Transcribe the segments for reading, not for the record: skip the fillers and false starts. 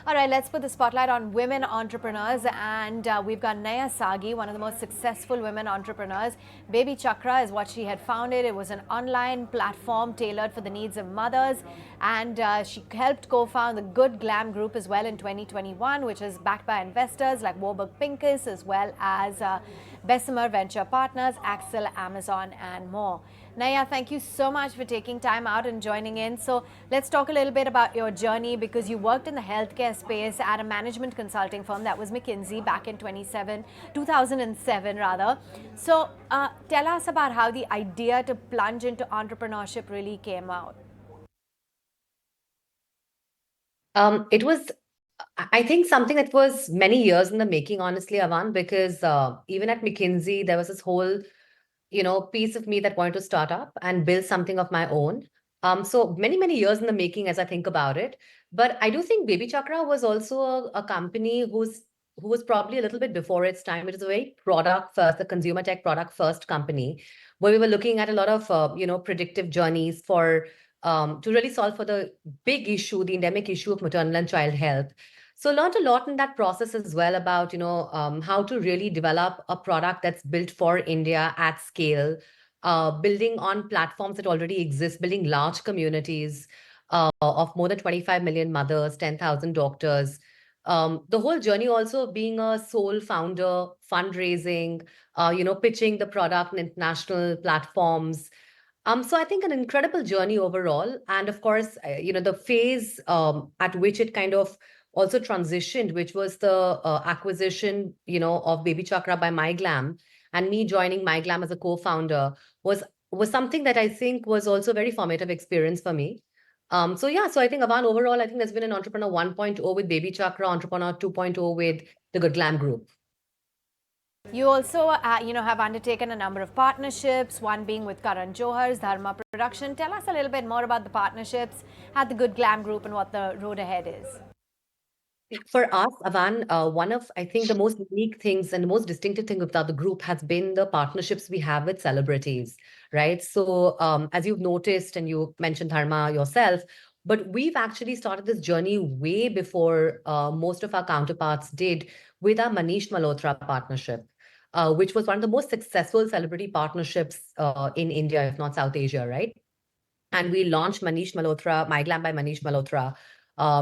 All right, let's put the spotlight on women entrepreneurs. And we've got Naiyya Saggi, one of the most successful women entrepreneurs. Baby Chakra is what she had founded. It was an online platform tailored for the needs of mothers. And she helped co-found the Good Glamm group as well in 2021, which is backed by investors like Warburg Pincus, as well as Bessemer Venture Partners, Axel, Amazon, and more. Naiyya, thank you so much for taking time out and joining in. So let's talk a little bit about your journey, because you worked in the healthcare space at a management consulting firm that was McKinsey back in 2007 rather. So tell us about how the idea to plunge into entrepreneurship really came out. It was, I think, something that was many years in the making, honestly, Avan, because even at McKinsey, there was this whole, piece of me that wanted to start up and build something of my own. So many, many years in the making as I think about it. But I do think Baby Chakra was also a company who was probably a little bit before its time. It is a very product first, a consumer tech product first company, where we were looking at a lot of, predictive journeys for to really solve for the big issue, the endemic issue of maternal and child health. So learned a lot in that process as well about, how to really develop a product that's built for India at scale, building on platforms that already exist, building large communities of more than 25 million mothers, 10,000 doctors. The whole journey also of being a sole founder, fundraising, pitching the product in international platforms. So I think an incredible journey overall. And of course, the phase at which it kind of also transitioned, which was the acquisition, of Baby Chakra by MyGlam, and me joining MyGlam as a co-founder was something that I think was also a very formative experience for me. So yeah, so I think Avan overall, I think there's been an entrepreneur 1.0 with Baby Chakra, entrepreneur 2.0 with the Good Glam Group. You also, have undertaken a number of partnerships, one being with Karan Johar's Dharma Production. Tell us a little bit more about the partnerships at the Good Glam Group and what the road ahead is. For us, Avan, one of, I think, the most unique things and the most distinctive thing about the group has been the partnerships we have with celebrities, right? So, as you've noticed, and you mentioned Dharma yourself, but we've actually started this journey way before most of our counterparts did with our Manish Malhotra partnership, which was one of the most successful celebrity partnerships in India, if not South Asia, right? And we launched Manish Malhotra, My Glam by Manish Malhotra,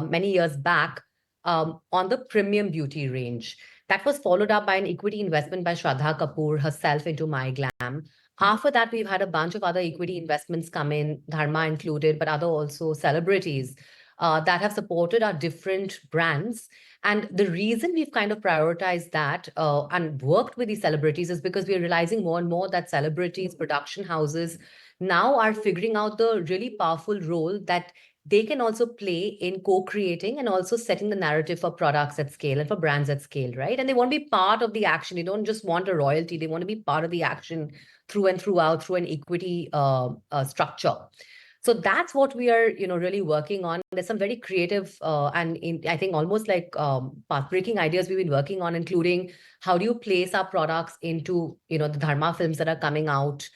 many years back on the premium beauty range. That was followed up by an equity investment by Shraddha Kapoor herself into My Glam. After that, we've had a bunch of other equity investments come in, Dharma included, but other also celebrities that have supported our different brands. And the reason we've kind of prioritized that and worked with these celebrities is because we're realizing more and more that celebrities, production houses, now are figuring out the really powerful role that they can also play in co-creating and also setting the narrative for products at scale and for brands at scale, right? And they want to be part of the action. They don't just want a royalty. They want to be part of the action through and throughout through an equity structure. So that's what we are, really working on. There's some very creative I think almost like path-breaking ideas we've been working on, including how do you place our products into, the Dharma films that are coming out,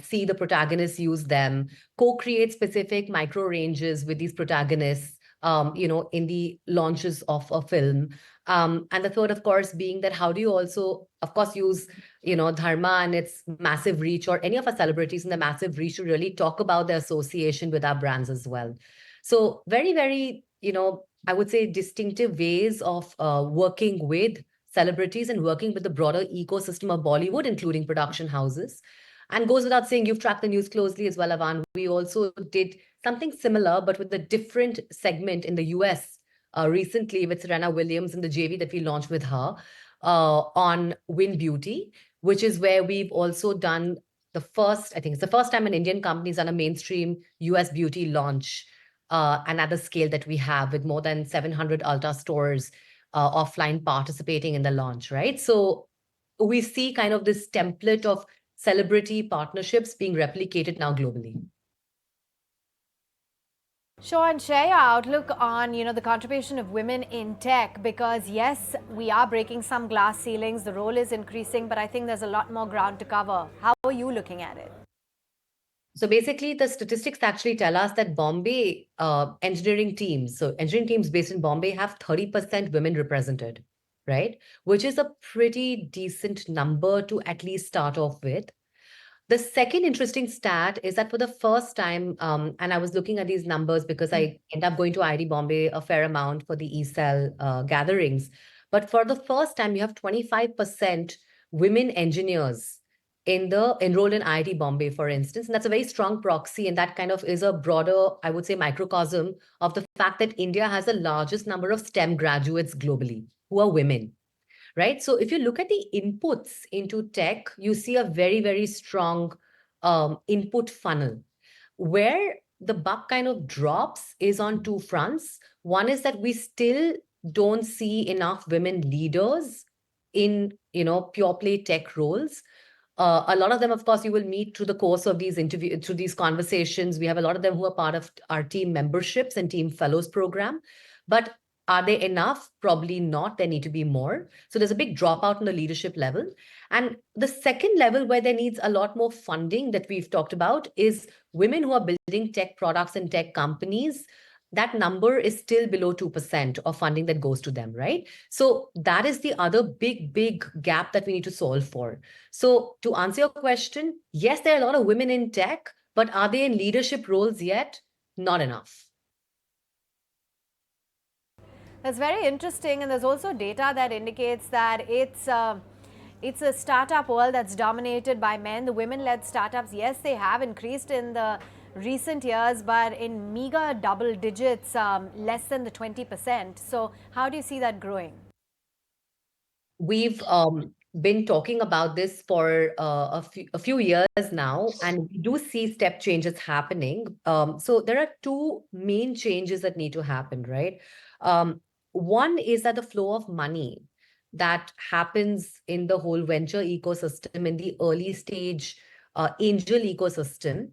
see the protagonists use them, co-create specific micro ranges with these protagonists, in the launches of a film. And the third, of course, being that how do you also, of course, use, Dharma and its massive reach, or any of our celebrities and the massive reach, to really talk about their association with our brands as well. So very, very, I would say distinctive ways of working with celebrities and working with the broader ecosystem of Bollywood, including production houses. And goes without saying, you've tracked the news closely as well, Avan. We also did something similar, but with a different segment in the US recently with Serena Williams and the JV that we launched with her on Win Beauty, which is where we've also done the first, I think it's the first time an Indian company's done a mainstream US beauty launch, and at the scale that we have, with more than 700 Ulta stores offline participating in the launch, right? So we see kind of this template of celebrity partnerships being replicated now globally. Sure, and share your outlook on, the contribution of women in tech, because yes, we are breaking some glass ceilings, the role is increasing, but I think there's a lot more ground to cover. How are you looking at it? So basically, the statistics actually tell us that Bombay engineering teams, so engineering teams based in Bombay have 30% women represented, right? Which is a pretty decent number to at least start off with. The second interesting stat is that for the first time, and I was looking at these numbers because I end up going to IIT Bombay a fair amount for the ESAL gatherings. But for the first time, you have 25% women engineers in the enrolled in IIT Bombay, for instance. And that's a very strong proxy. And that kind of is a broader, I would say, microcosm of the fact that India has the largest number of STEM graduates globally who are women, right? So if you look at the inputs into tech, you see a very, very strong input funnel. Where the buck kind of drops is on two fronts. One is that we still don't see enough women leaders in, pure play tech roles. A lot of them, of course, you will meet through the course of these interviews, through these conversations. We have a lot of them who are part of our team memberships and team fellows program. But are they enough? Probably not. There need to be more. So there's a big dropout in the leadership level. And the second level where there needs a lot more funding that we've talked about is women who are building tech products and tech companies. That number is still below 2% of funding that goes to them, right? So that is the other big, big gap that we need to solve for. So to answer your question, yes, there are a lot of women in tech, but are they in leadership roles yet? Not enough. That's very interesting, and there's also data that indicates that it's a startup world that's dominated by men. The women-led startups, yes, they have increased in the recent years, but in meager double digits, less than the 20%. So how do you see that growing? We've been talking about this for a few years now, and we do see step changes happening. So there are two main changes that need to happen, right? One is that the flow of money that happens in the whole venture ecosystem, in the early stage angel ecosystem,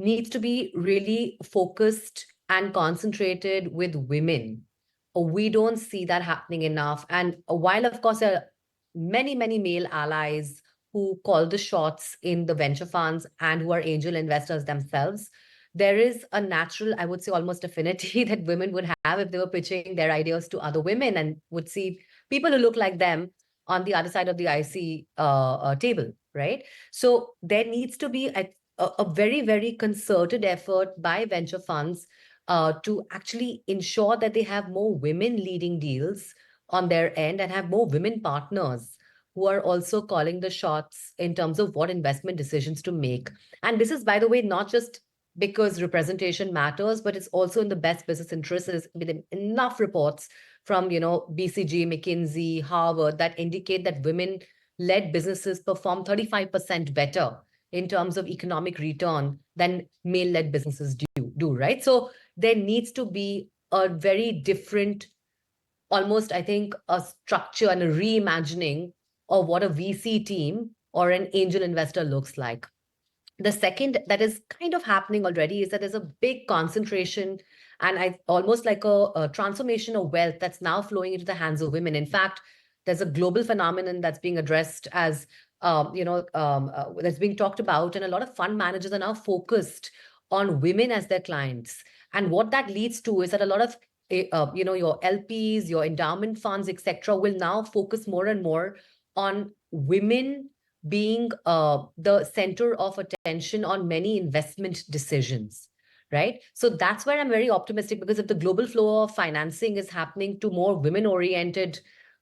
needs to be really focused and concentrated with women. We don't see that happening enough. And while, of course, there are many, many male allies who call the shots in the venture funds and who are angel investors themselves, there is a natural, I would say, almost affinity that women would have if they were pitching their ideas to other women and would see people who look like them on the other side of the IC table, right? So there needs to be a very, very concerted effort by venture funds to actually ensure that they have more women leading deals on their end and have more women partners who are also calling the shots in terms of what investment decisions to make. And this is, by the way, not just because representation matters, but it's also in the best business interests. There's been enough reports from, BCG, McKinsey, Harvard that indicate that women-led businesses perform 35% better in terms of economic return than male-led businesses do, right? So there needs to be a very different, almost, I think, a structure and a reimagining of what a VC team or an angel investor looks like. The second that is kind of happening already is that there's a big concentration and almost like a transformation of wealth that's now flowing into the hands of women. In fact, there's a global phenomenon that's being addressed as, that's being talked about. And a lot of fund managers are now focused on women as their clients. And what that leads to is that a lot of your LPs, your endowment funds, etc., will now focus more and more on women being the center of attention on many investment decisions, right? So that's where I'm very optimistic, because if the global flow of financing is happening to more women-oriented,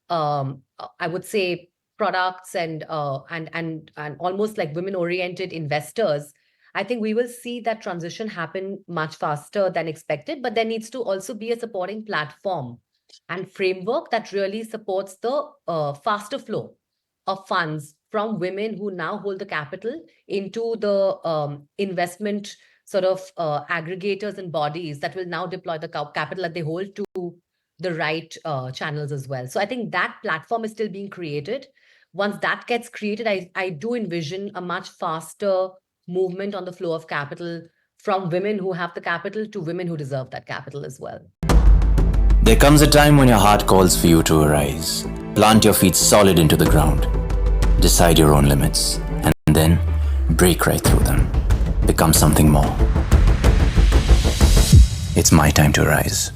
I would say, products and almost like women-oriented investors, I think we will see that transition happen much faster than expected. But there needs to also be a supporting platform and framework that really supports the faster flow of funds from women who now hold the capital into the investment sort of aggregators and bodies that will now deploy the capital that they hold to the right channels as well. So I think that platform is still being created. Once that gets created, I do envision a much faster movement on the flow of capital from women who have the capital to women who deserve that capital as well. There comes a time when your heart calls for you to arise. Plant your feet solid into the ground. Decide your own limits, and then break right through them. become something more. It's my time to rise.